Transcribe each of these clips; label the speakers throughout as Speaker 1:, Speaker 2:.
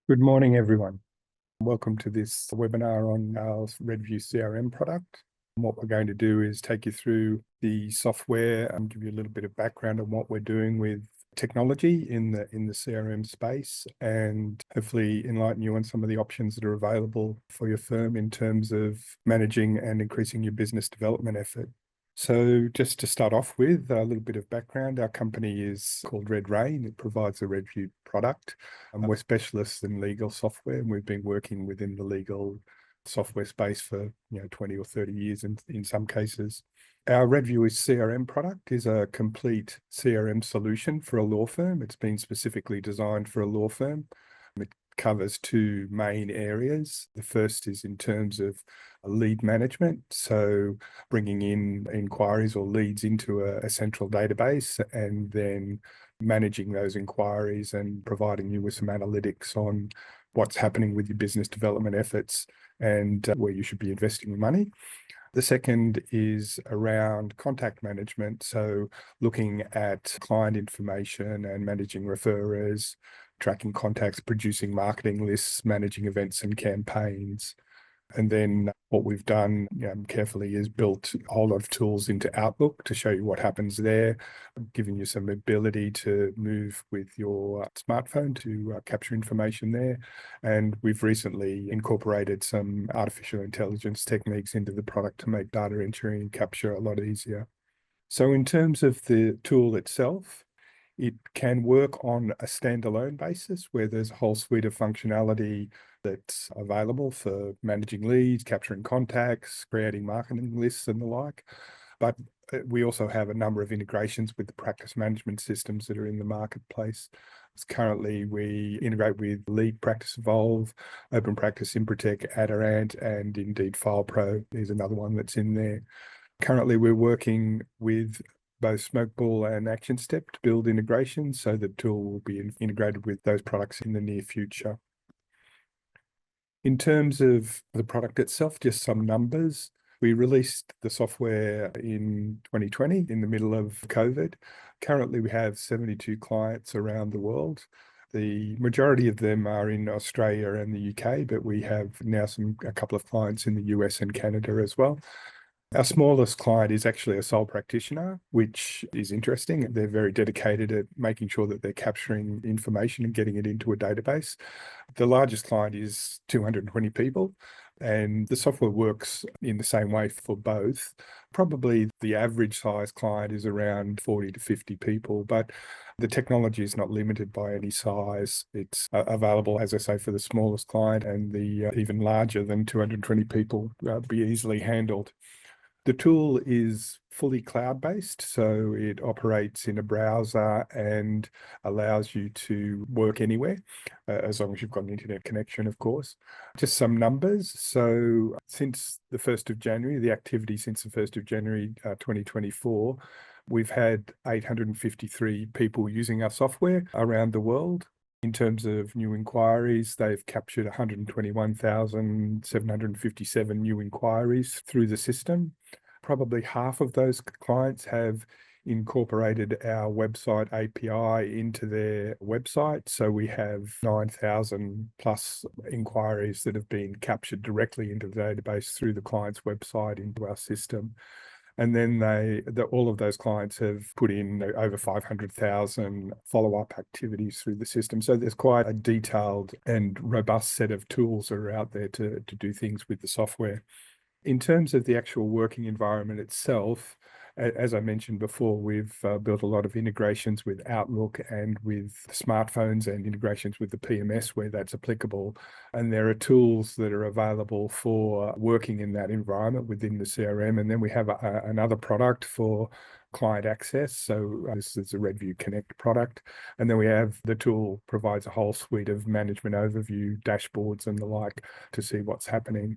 Speaker 1: Good morning, everyone. Welcome to this webinar on our RedView CRM product. And what we're going to do is take you through the software and give you a little bit of background on what we're doing with technology in the CRM space, and hopefully enlighten you on some of the options that are available for your firm in terms of managing and increasing your business development effort. So just to start off with a little bit of background, our company is called RedRain. It provides a RedView product. We're specialists in legal software, and we've been working within the legal software space for 20 or 30 years in some cases. Our RedView CRM product is a complete CRM solution for a law firm. It's been specifically designed for a law firm. It covers two main areas. The first is in terms of lead management, so bringing in inquiries or leads into a central database and then managing those inquiries and providing you with some analytics on what's happening with your business development efforts and where you should be investing your money. The second is around contact management, so looking at client information and managing referrers, tracking contacts, producing marketing lists, managing events and campaigns. And then what we've done carefully is built a whole lot of tools into Outlook to show you what happens there, giving you some ability to move with your smartphone to capture information there. And we've recently incorporated some artificial intelligence techniques into the product to make data entry and capture a lot easier. So in terms of the tool itself, it can work on a standalone basis where there's a whole suite of functionality that's available for managing leads, capturing contacts, creating marketing lists and the like. But we also have a number of integrations with the practice management systems that are in the marketplace. Currently, we integrate with Lead Practice Evolve, Open Practice Improtech, Adirant, and indeed FilePro is another one that's in there. Currently, we're working with both Smokeball and ActionStep to build integrations, so the tool will be integrated with those products in the near future. In terms of the product itself, just some numbers. We released the software in 2020 in the middle of COVID. Currently, we have 72 clients around the world. The majority of them are in Australia and the UK, but we have now a couple of clients in the US and Canada as well. Our smallest client is actually a sole practitioner, which is interesting. They're very dedicated at making sure that they're capturing information and getting it into a database. The largest client is 220 people, and the software works in the same way for both. Probably the average size client is around 40 to 50 people, but the technology is not limited by any size. It's available, as I say, for the smallest client, and the even larger than 220 people be easily handled. The tool is fully cloud-based, so it operates in a browser and allows you to work anywhere, as long as you've got an internet connection, of course. Just some numbers. So since the 1st of January, the activity since the 1st of January 2024, we've had 853 people using our software around the world. In terms of new inquiries, they've captured 121,757 new inquiries through the system. Probably half of those clients have incorporated our website API into their website. So we have 9,000 plus inquiries that have been captured directly into the database through the client's website into our system. And then all of those clients have put in over 500,000 follow-up activities through the system. So there's quite a detailed and robust set of tools that are out there to do things with the software. In terms of the actual working environment itself, as I mentioned before, we've built a lot of integrations with Outlook and with smartphones and integrations with the PMS where that's applicable. And there are tools that are available for working in that environment within the CRM. And then we have another product for client access. So this is a RedView Connect product. And then we have the tool provides a whole suite of management overview, dashboards and the like to see what's happening.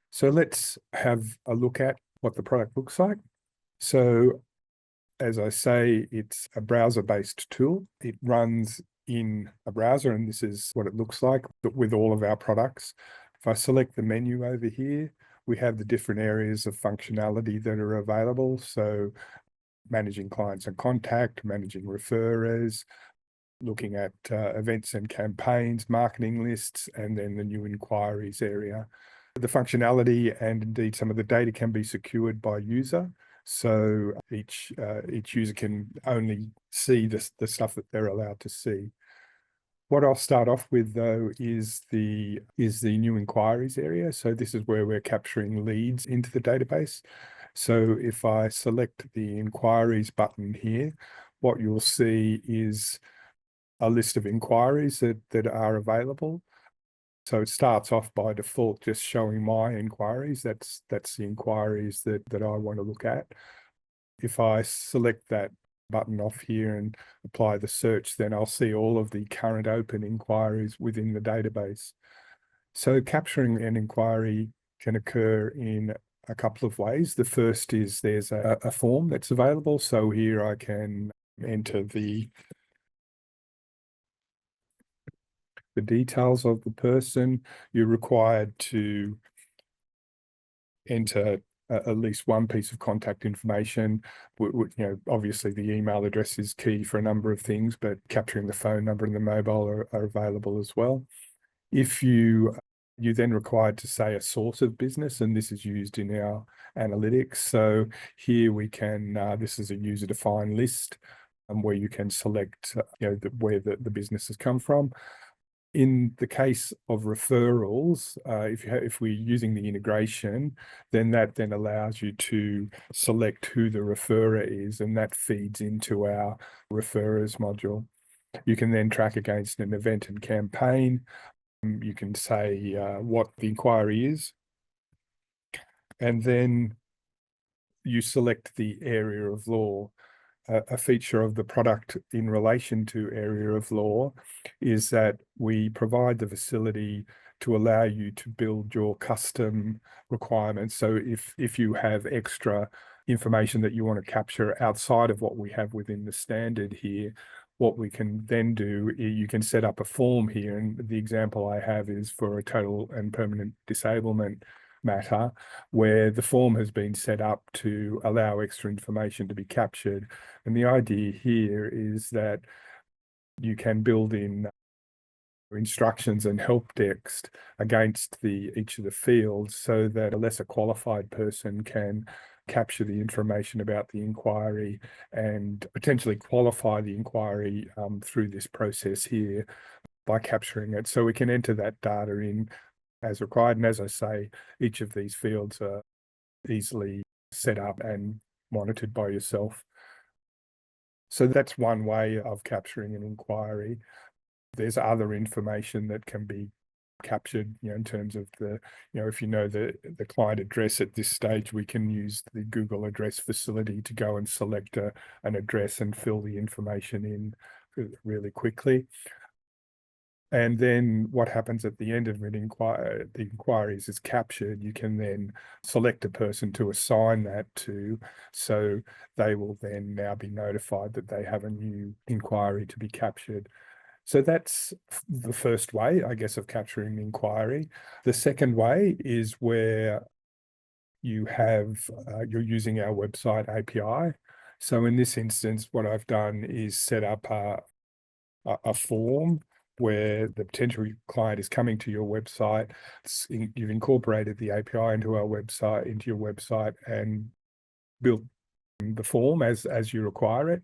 Speaker 1: So let's have a look at what the product looks like. So as I say, it's a browser-based tool. It runs in a browser, and this is what it looks like with all of our products. If I select the menu over here, we have the different areas of functionality that are available. So managing clients and contact, managing referrers, looking at events and campaigns, marketing lists, and then the new inquiries area. The functionality and indeed some of the data can be secured by user. So each user can only see the stuff that they're allowed to see. What I'll start off with though is the new inquiries area. So this is where we're capturing leads into the database. So if I select the inquiries button here, what you'll see is a list of inquiries that are available. So it starts off by default just showing my inquiries. That's the inquiries that I want to look at. If I select that button off here and apply the search, then I'll see all of the current open inquiries within the database. So capturing an inquiry can occur in a couple of ways. The first is there's a form that's available. So here I can enter the details of the person. You're required to enter at least one piece of contact information. Obviously the email address is key for a number of things, but capturing the phone number and the mobile are available as well. If you're then required to say a source of business, and this is used in our analytics. So here we can, this is a user-defined list where you can select where the business has come from. In the case of referrals, if we're using the integration, then that allows you to select who the referrer is, and that feeds into our referrers module. You can then track against an event and campaign. You can say what the inquiry is, and then you select the area of law. A feature of the product in relation to area of law is that we provide the facility to allow you to build your custom requirements. So if you have extra information that you want to capture outside of what we have within the standard here, what we can then do, you can set up a form here. And the example I have is for a total and permanent disablement matter, where the form has been set up to allow extra information to be captured. And the idea here is that you can build in instructions and help text against each of the fields so that a lesser qualified person can capture the information about the inquiry and potentially qualify the inquiry through this process here by capturing it. So we can enter that data in as required. And as I say, each of these fields are easily set up and monitored by yourself. So that's one way of capturing an inquiry. There's other information that can be captured, in terms of if you know the client address at this stage, we can use the Google address facility to go and select an address and fill the information in really quickly. And then what happens at the end of an inquiry, the inquiries is captured, you can then select a person to assign that to, so they will then now be notified that they have a new inquiry to be captured. So that's the first way, I guess, of capturing the inquiry. The second way is where you have, you're using our website API. So in this instance, what I've done is set up a form where the potential client is coming to your website. You've incorporated the API into your website and built the form as you require it.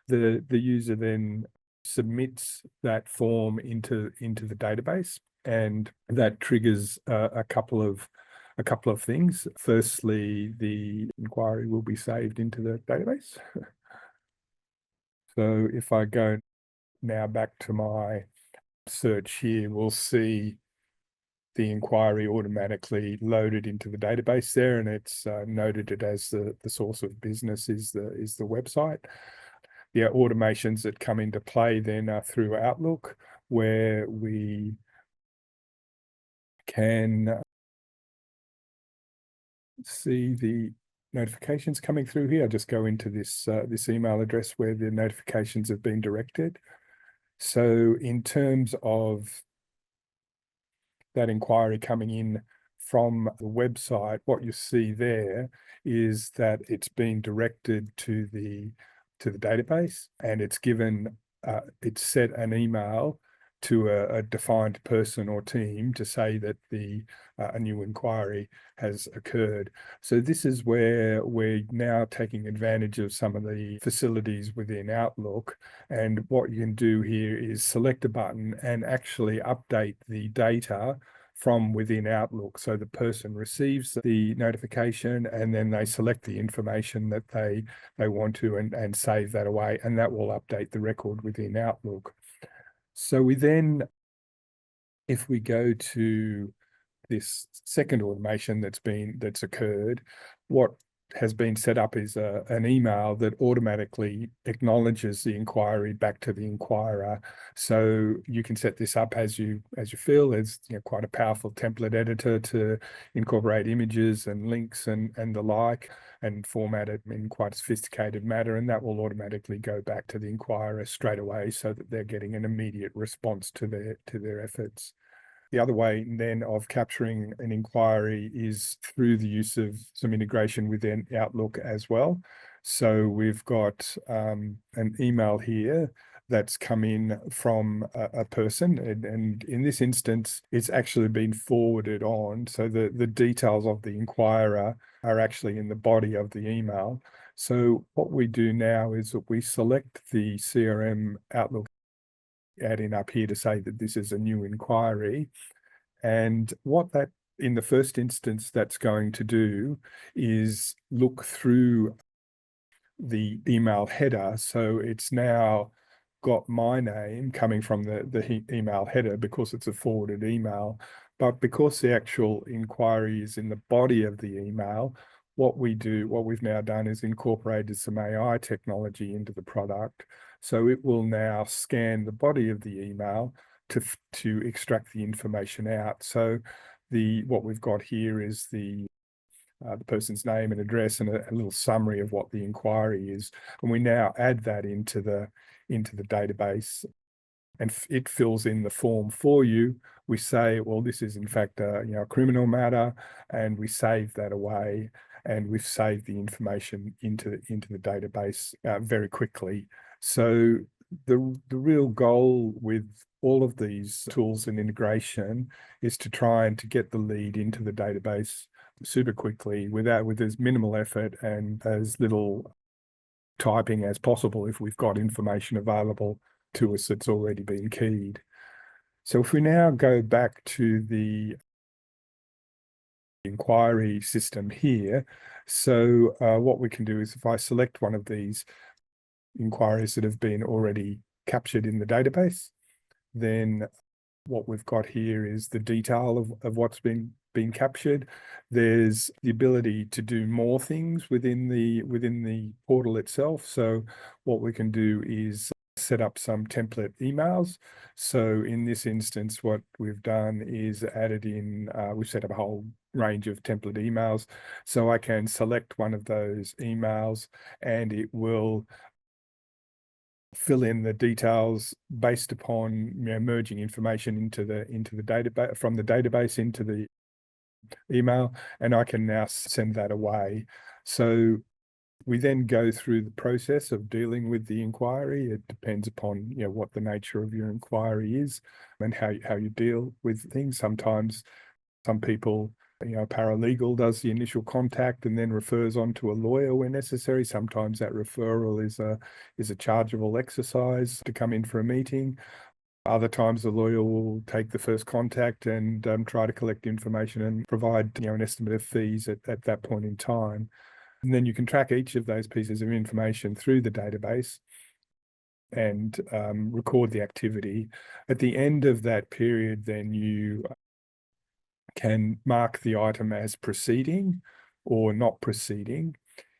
Speaker 1: The user then submits that form into the database, and that triggers a couple of things. Firstly, the inquiry will be saved into the database. So if I go now back to my search here, we'll see the inquiry automatically loaded into the database there, and it's noted it as the source of business is the website. The automations that come into play then are through Outlook, where we can see the notifications coming through here. I just go into this email address where the notifications have been directed. So in terms of that inquiry coming in from the website, what you see there is that it's being directed to the database, and it's given it's set an email to a defined person or team to say that a new inquiry has occurred. So this is where we're now taking advantage of some of the facilities within Outlook. And what you can do here is select a button and actually update the data from within Outlook. So the person receives the notification and then they select the information that they want to and save that away, and that will update the record within Outlook. So we then, if we go to this second automation that's occurred, what has been set up is an email that automatically acknowledges the inquiry back to the inquirer. So you can set this up as you feel. There's quite a powerful template editor to incorporate images and links and the like, and format it in quite a sophisticated manner, and that will automatically go back to the inquirer straight away so that they're getting an immediate response to their efforts. The other way then of capturing an inquiry is through the use of some integration within Outlook as well. So we've got an email here that's come in from a person, and in this instance, it's actually been forwarded on. So the details of the inquirer are actually in the body of the email. So what we do now is that we select the CRM Outlook add-in up here to say that this is a new inquiry. And what that, in the first instance, that's going to do is look through the email header. So it's now got my name coming from the email header because it's a forwarded email. But because the actual inquiry is in the body of the email, what we've now done is incorporated some AI technology into the product. So it will now scan the body of the email to extract the information out. So what we've got here is the person's name and address and a little summary of what the inquiry is. And we now add that into the database, and it fills in the form for you. We say, well, this is in fact a criminal matter, and we save that away, and we've saved the information into the database very quickly. So the real goal with all of these tools and integration is to try and to get the lead into the database super quickly with as minimal effort and as little typing as possible if we've got information available to us that's already been keyed. So if we now go back to the inquiry system here, so what we can do is if I select one of these inquiries that have been already captured in the database, then what we've got here is the detail of what's been captured. There's the ability to do more things within the portal itself. So what we can do is set up some template emails. So in this instance, what we've done is added in, we've set up a whole range of template emails. So I can select one of those emails and it will fill in the details based upon merging information into the database, from the database into the email, and I can now send that away. So we then go through the process of dealing with the inquiry. It depends upon what the nature of your inquiry is and how you deal with things. Sometimes some people, a paralegal does the initial contact and then refers on to a lawyer where necessary. Sometimes that referral is a chargeable exercise to come in for a meeting. Other times the lawyer will take the first contact and try to collect information and provide an estimate of fees at that point in time. And then you can track each of those pieces of information through the database and record the activity. At the end of that period, then you can mark the item as proceeding or not proceeding.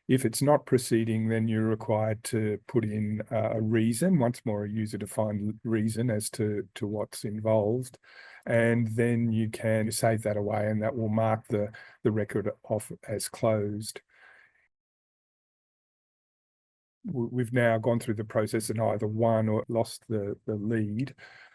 Speaker 1: If it's not proceeding, then you're required to put in a reason, once more a user-defined reason as to what's involved. And then you can save that away and that will mark the record off as closed. We've now gone through the process and either won or lost the lead.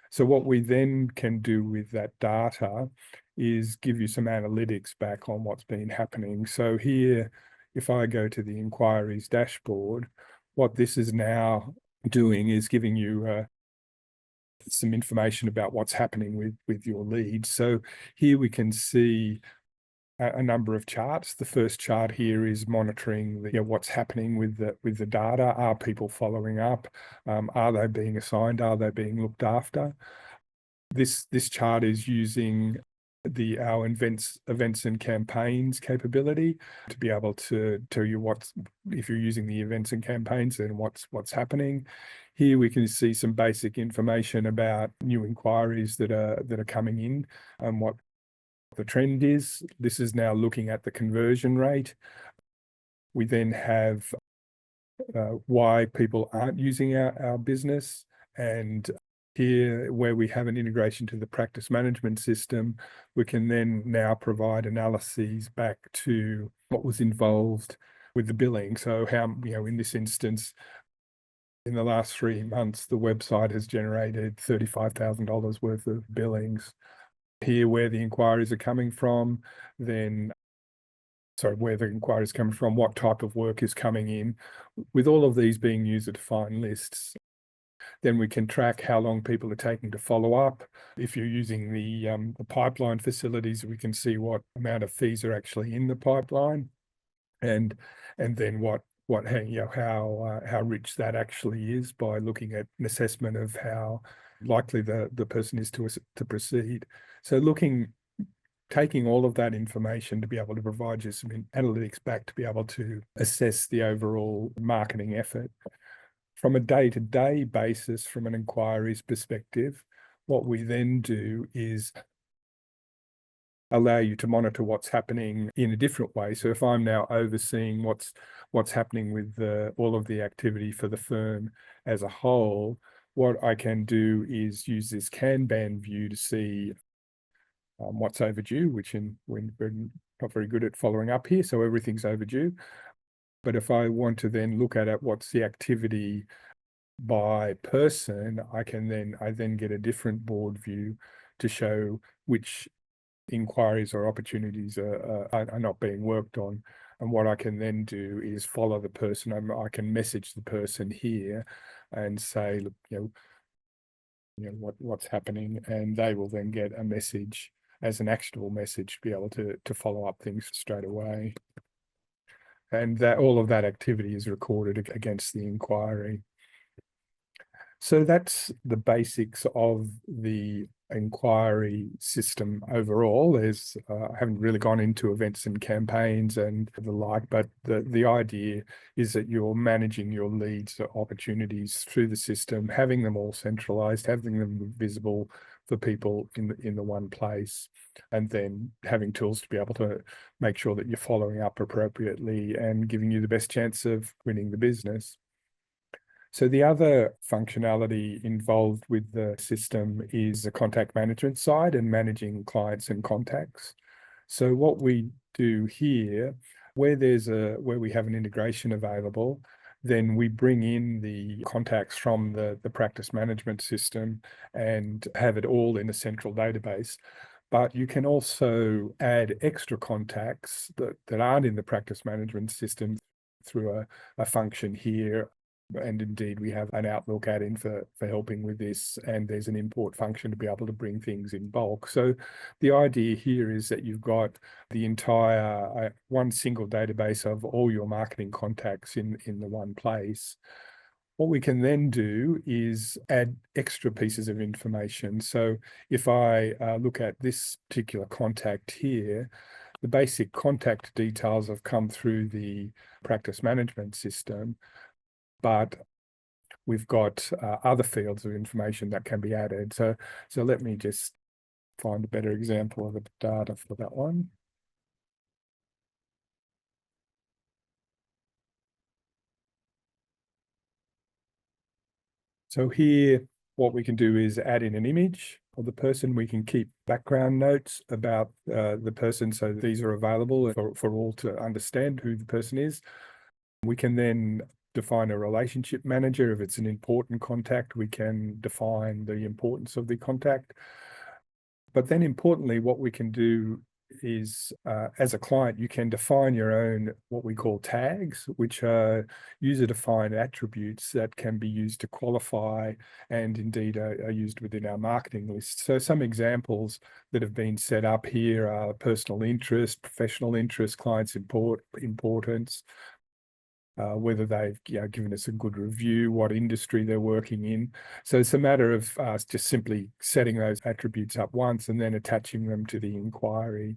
Speaker 1: So what we then can do with that data is give you some analytics back on what's been happening. So here, if I go to the inquiries dashboard, what this is now doing is giving you some information about what's happening with your leads. So here we can see a number of charts. The first chart here is monitoring what's happening with the data. Are people following up? Are they being assigned? Are they being looked after? This chart is using our events and campaigns capability to be able to tell you if you're using the events and campaigns, then what's happening. Here we can see some basic information about new inquiries that are coming in and what the trend is. This is now looking at the conversion rate. We then have why people aren't using our business, and here, where we have an integration to the practice management system, we can then now provide analyses back to what was involved with the billing. So how, in this instance, in the last 3 months, the website has generated $35,000 worth of billings. Here, where the inquiries are coming from, where the inquiries coming from, what type of work is coming in. With all of these being user-defined lists, then we can track how long people are taking to follow up. If you're using the pipeline facilities, we can see what amount of fees are actually in the pipeline, and then how rich that actually is by looking at an assessment of how likely the person is to proceed. So taking all of that information to be able to provide you some analytics back to be able to assess the overall marketing effort. From a day-to-day basis, from an inquiries perspective, what we then do is allow you to monitor what's happening in a different way. So if I'm now overseeing what's happening with all of the activity for the firm as a whole, what I can do is use this Kanban view to see what's overdue, we're not very good at following up here, so everything's overdue. But if I want to then look at what's the activity by person, I then get a different board view to show which inquiries or opportunities are not being worked on. And what I can then do is follow the person. I can message the person here and say, look, what's happening, and they will then get a message as an actionable message to be able to follow up things straight away. And that all of that activity is recorded against the inquiry. So that's the basics of the inquiry system overall. I haven't really gone into events and campaigns and the like, but the idea is that you're managing your leads or opportunities through the system, having them all centralized, having them visible for people in the one place, and then having tools to be able to make sure that you're following up appropriately and giving you the best chance of winning the business. So the other functionality involved with the system is the contact management side and managing clients and contacts. So what we do here, where we have an integration available, then we bring in the contacts from the practice management system and have it all in a central database. But you can also add extra contacts that aren't in the practice management system through a function here. And indeed, we have an Outlook add-in for helping with this, and there's an import function to be able to bring things in bulk. So the idea here is that you've got the entire one single database of all your marketing contacts in the one place. What we can then do is add extra pieces of information. So if I look at this particular contact here, the basic contact details have come through the practice management system, but we've got other fields of information that can be added. So let me just find a better example of the data for that one. So here, what we can do is add in an image of the person. We can keep background notes about the person, so these are available for all to understand who the person is. We can then define a relationship manager. If it's an important contact, we can define the importance of the contact. But then importantly, what we can do is as a client, you can define your own what we call tags, which are user-defined attributes that can be used to qualify and indeed are used within our marketing list. So some examples that have been set up here are personal interest, professional interest, clients importance, whether they've given us a good review, what industry they're working in. So it's a matter of just simply setting those attributes up once and then attaching them to the inquiry.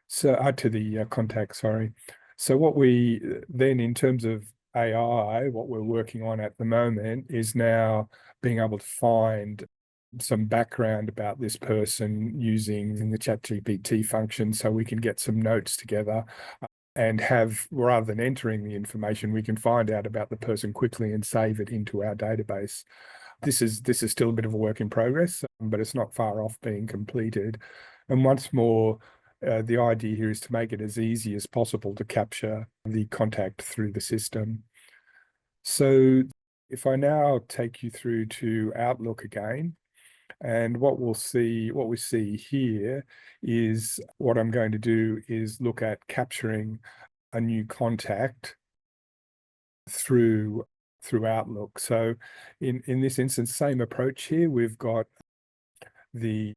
Speaker 1: So to the contact, sorry. So what we then, in terms of AI, what we're working on at the moment is now being able to find some background about this person using the ChatGPT function so we can get some notes together and have, rather than entering the information, we can find out about the person quickly and save it into our database. This is still a bit of a work in progress, but it's not far off being completed. And once more, the idea here is to make it as easy as possible to capture the contact through the system. So if I now take you through to Outlook again, and what we see here is what I'm going to do is look at capturing a new contact through Outlook. So in this instance, same approach here. We've got a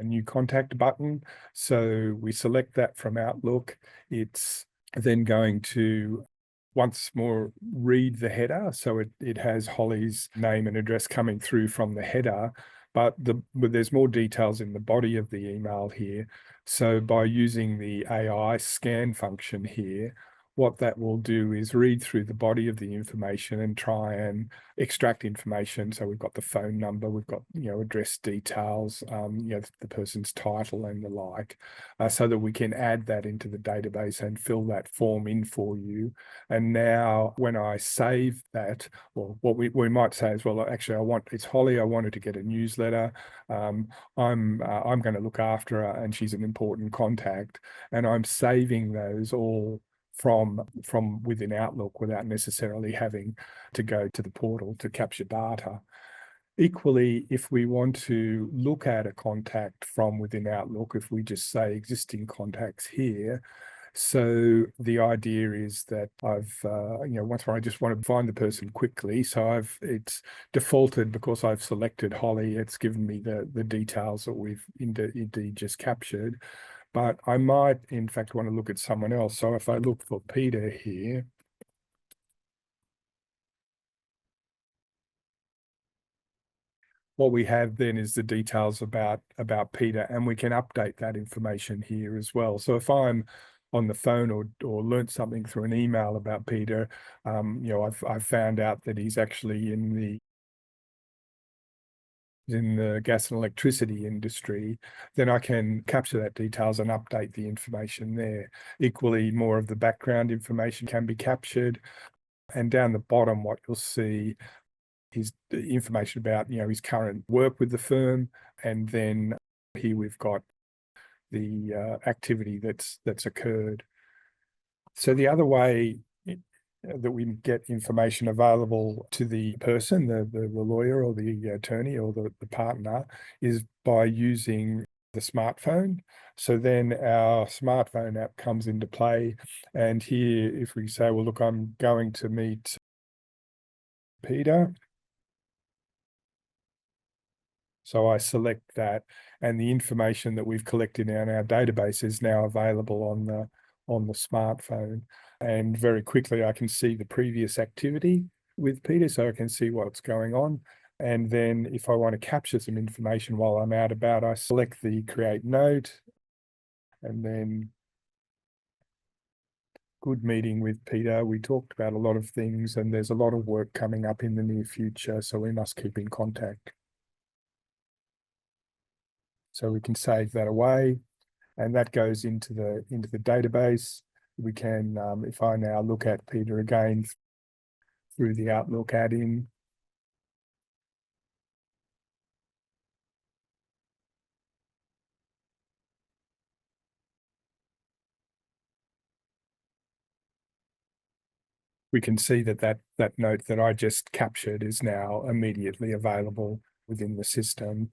Speaker 1: new contact button. So we select that from Outlook. It's then going to once more read the header. So it has Holly's name and address coming through from the header, but there's more details in the body of the email here. So by using the AI scan function here, what that will do is read through the body of the information and try and extract information. So we've got the phone number, we've got address details, the person's title and the like, so that we can add that into the database and fill that form in for you. And now when I save that, well, what we might say is, well, actually, it's Holly. I wanted to get a newsletter. I'm going to look after her, and she's an important contact. And I'm saving those all from within Outlook without necessarily having to go to the portal to capture data. Equally, if we want to look at a contact from within Outlook, if we just say existing contacts here, so the idea is that I've, once more, I just want to find the person quickly. So it's defaulted because I've selected Holly. It's given me the details that we've indeed just captured. But I might, in fact, want to look at someone else. So if I look for Peter here, what we have then is the details about Peter, and we can update that information here as well. So if I'm on the phone or learnt something through an email about Peter, I've found out that he's actually in the gas and electricity industry, then I can capture that details and update the information there. Equally, more of the background information can be captured. And down the bottom, what you'll see is the information about, his current work with the firm. And then here we've got the activity that's occurred. So the other way that we get information available to the person, the lawyer or the attorney or the partner, is by using the smartphone. So then our smartphone app comes into play. And here, if we say, well, look, I'm going to meet Peter. So I select that, and the information that we've collected in our database is now available on the smartphone. And very quickly, I can see the previous activity with Peter, so I can see what's going on. And then if I want to capture some information while I'm out about, I select the create note, and then good meeting with Peter. We talked about a lot of things, and there's a lot of work coming up in the near future, so we must keep in contact. So we can save that away, and that goes into the database. We can, if I now look at Peter again through the Outlook add-in, we can see that note that I just captured is now immediately available within the system.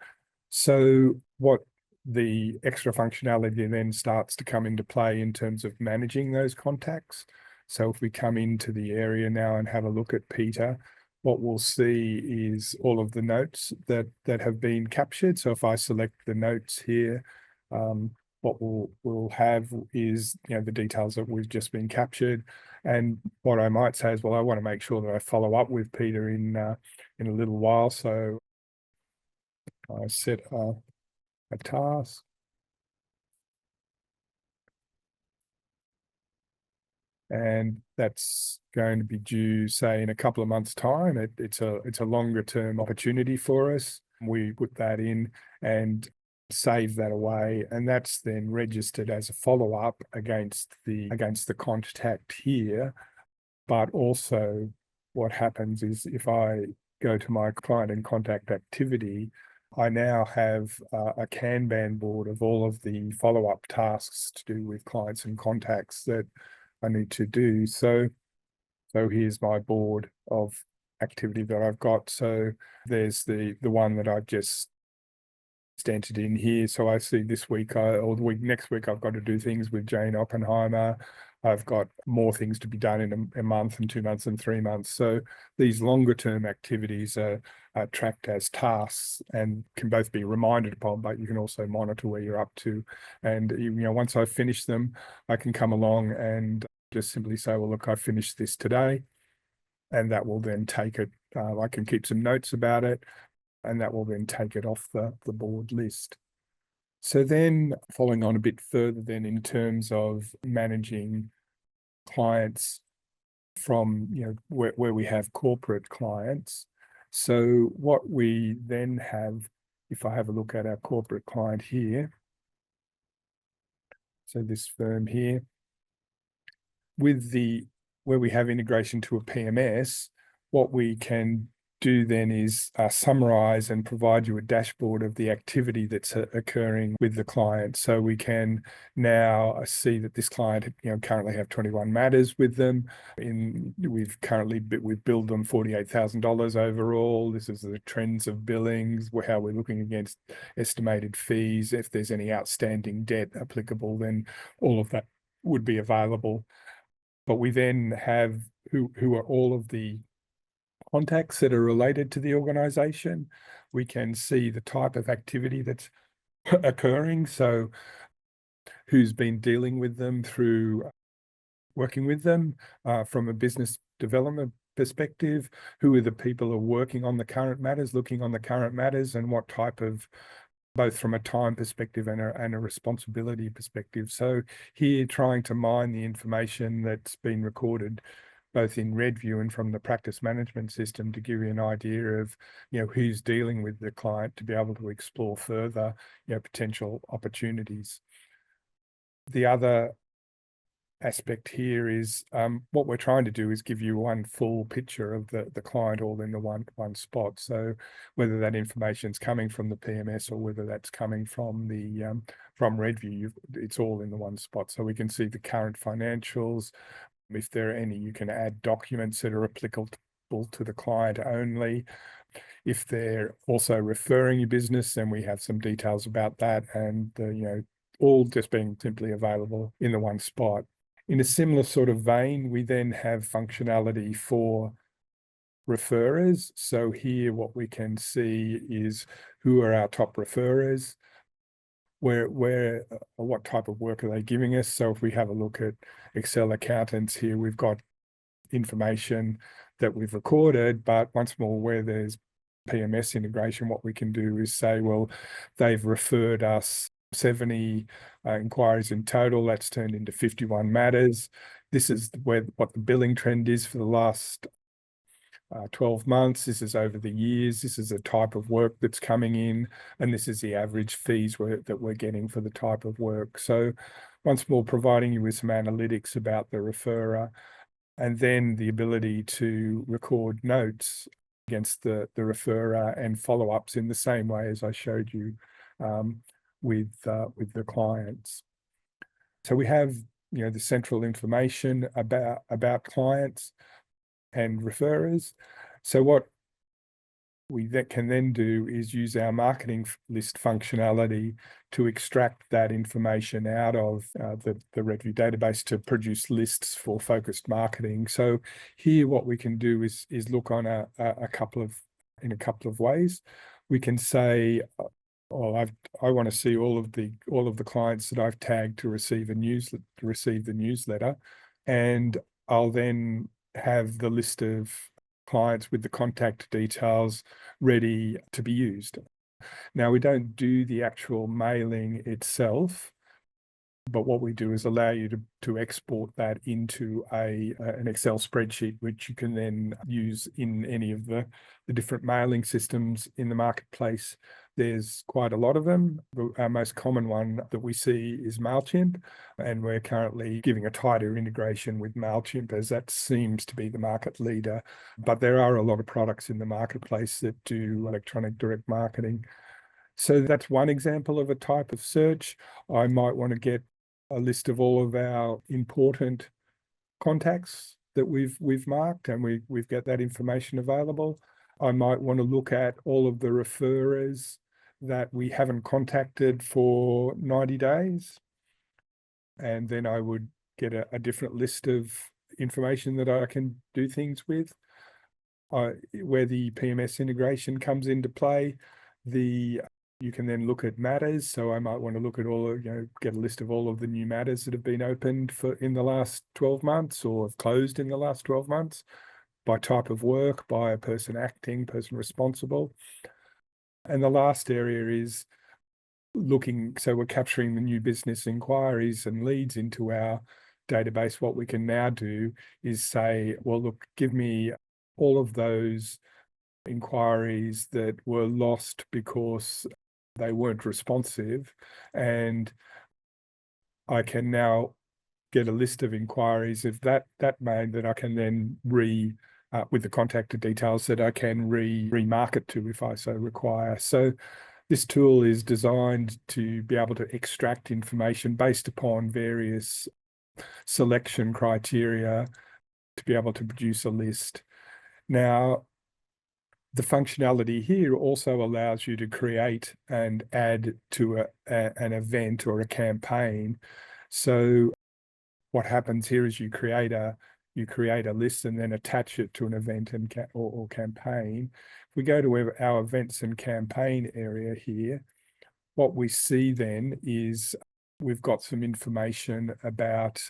Speaker 1: So what the extra functionality then starts to come into play in terms of managing those contacts. So if we come into the area now and have a look at Peter, what we'll see is all of the notes that have been captured. So if I select the notes here, what we'll have is, you know, the details that we've just been captured. And what I might say is, well, I want to make sure that I follow up with Peter in a little while. So I set a task. And that's going to be due, say, in a couple of months' time. It's a longer term opportunity for us. We put that in and save that away, and that's then registered as a follow-up against the contact here. But also what happens is if I go to my client and contact activity, I now have a Kanban board of all of the follow-up tasks to do with clients and contacts that I need to do. So here's my board of activity that I've got. So there's the one that I've just entered in here. So I see this week or the week next week, I've got to do things with Jane Oppenheimer. I've got more things to be done in a month and 2 months and 3 months. So these longer term activities are tracked as tasks and can both be reminded upon, but you can also monitor where you're up to. And, you know, once I've finished them, I can come along and just simply say, well, look, I finished this today. And that will then take it, I can keep some notes about it, and that will then take it off the board list. So then following on a bit further then in terms of managing clients from, you know, where we have corporate clients. So what we then have, if I have a look at our corporate client here, so this firm here, where we have integration to a PMS, what we can do then is summarize and provide you a dashboard of the activity that's occurring with the client. So we can now see that this client, you know, currently have 21 matters with them. We've billed them $48,000 overall. This is the trends of billings, how we're looking against estimated fees. If there's any outstanding debt applicable, then all of that would be available. But we then have who are all of the contacts that are related to the organization. We can see the type of activity that's occurring. So who's been dealing with them through working with them from a business development perspective, who are the people who are working on the current matters, looking on the current matters, and what type of, both from a time perspective and a responsibility perspective. So here trying to mine the information that's been recorded both in RedView and from the practice management system to give you an idea of, you know, who's dealing with the client to be able to explore further, you know, potential opportunities. The other aspect here is what we're trying to do is give you one full picture of the client all in the one spot. So whether that information is coming from the PMS or whether that's coming from the from RedView, it's all in the one spot. So we can see the current financials. If there are any, you can add documents that are applicable to the client only. If they're also referring your business, then we have some details about that, and you know, all just being simply available in the one spot. In a similar sort of vein, we then have functionality for referrers. So here what we can see is who are our top referrers, what type of work are they giving us. So if we have a look at Excel accountants here, we've got information that we've recorded, but once more where there's PMS integration, what we can do is say, well, they've referred us 70 inquiries in total. That's turned into 51 matters. This is what the billing trend is for the last 12 months. This is over the years. This is a type of work that's coming in, and this is the average fees that we're getting for the type of work. So once more, providing you with some analytics about the referrer, and then the ability to record notes against the referrer and follow-ups in the same way as I showed you with the clients. So we have, you know, the central information about clients and referrers. So what we can then do is use our marketing list functionality to extract that information out of the RedView database to produce lists for focused marketing. So here what we can do is look on a couple of ways. We can say, oh, I want to see all of the clients that I've tagged to receive the newsletter, and I'll then have the list of clients with the contact details ready to be used. Now, we don't do the actual mailing itself, but what we do is allow you to export that into an Excel spreadsheet, which you can then use in any of the different mailing systems in the marketplace. There's quite a lot of them. Our most common one that we see is MailChimp, and we're currently giving a tighter integration with MailChimp, as that seems to be the market leader. But there are a lot of products in the marketplace that do electronic direct marketing. So that's one example of a type of search. I might want to get a list of all of our important contacts that we've marked, and we've got that information available. I might want to look at all of the referrers that we haven't contacted for 90 days. And then I would get a different list of information that I can do things with. Where the PMS integration comes into play, you can then look at matters. So I might want to look at get a list of all of the new matters that have been opened in the last 12 months or have closed in the last 12 months by type of work, by a person acting, person responsible. And the last area is looking, so we're capturing the new business inquiries and leads into our database. What we can now do is say, well, look, give me all of those inquiries that were lost because they weren't responsive, and I can now get a list of inquiries of that made that I can then with the contact details that I can remarket to if I so require. So this tool is designed to be able to extract information based upon various selection criteria to be able to produce a list. Now, the functionality here also allows you to create and add to an event or a campaign. So what happens here is you create a list and then attach it to an event or campaign. If we go to our events and campaign area here, what we see then is we've got some information about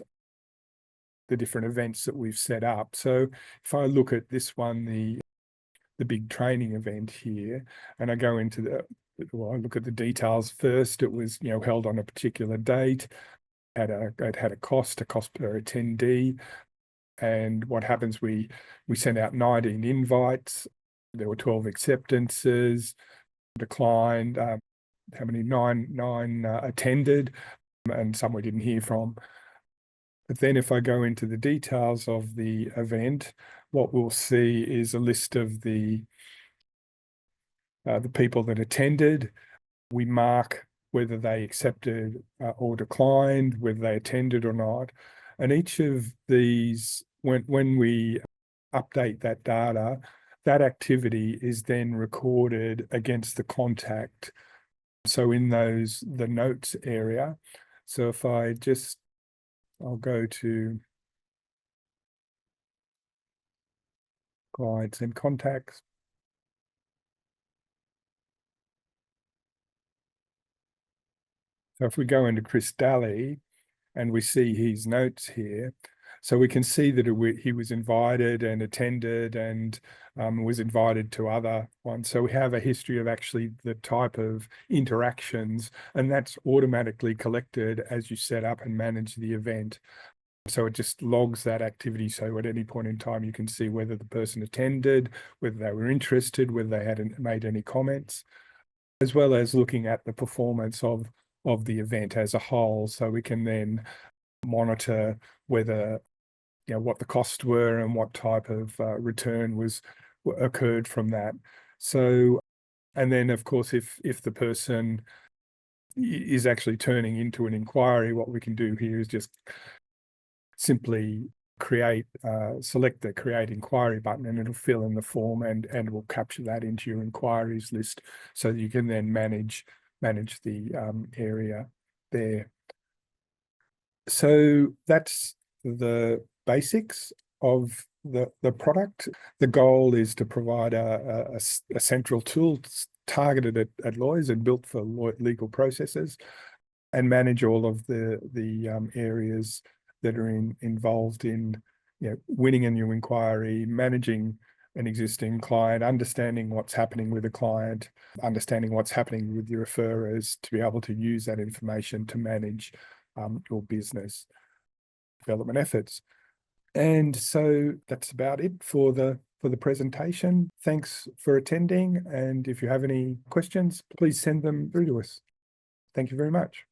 Speaker 1: the different events that we've set up. So if I look at this one, the big training event here, and I go into I look at the details first. It was held on a particular date. It had a cost per attendee. And what happens, we sent out 19 invites. There were 12 acceptances, declined. How many? Nine attended, and some we didn't hear from. But then if I go into the details of the event, what we'll see is a list of the people that attended. We mark whether they accepted or declined, whether they attended or not. And each of these, when we update that data, that activity is then recorded against the contact. So in the notes area. So if I'll go to clients and contacts. So if we go into Chris Daly and we see his notes here, so we can see that he was invited and attended and was invited to other ones. So we have a history of actually the type of interactions, and that's automatically collected as you set up and manage the event. So it just logs that activity. So at any point in time, you can see whether the person attended, whether they were interested, whether they hadn't made any comments, as well as looking at the performance of the event as a whole. So we can then monitor whether what the costs were and what type of return occurred from that. So, and then of course, if the person is actually turning into an inquiry, what we can do here is just simply select the create inquiry button, and it'll fill in the form and will capture that into your inquiries list, so that you can then manage the area there. So that's the basics of the product. The goal is to provide a central tool targeted at lawyers and built for legal processes, and manage all of the areas that are involved in, winning a new inquiry, managing an existing client, understanding what's happening with a client, understanding what's happening with your referrers, to be able to use that information to manage your business development efforts. And so that's about it for the presentation. Thanks for attending. And if you have any questions, please send them through to us. Thank you very much.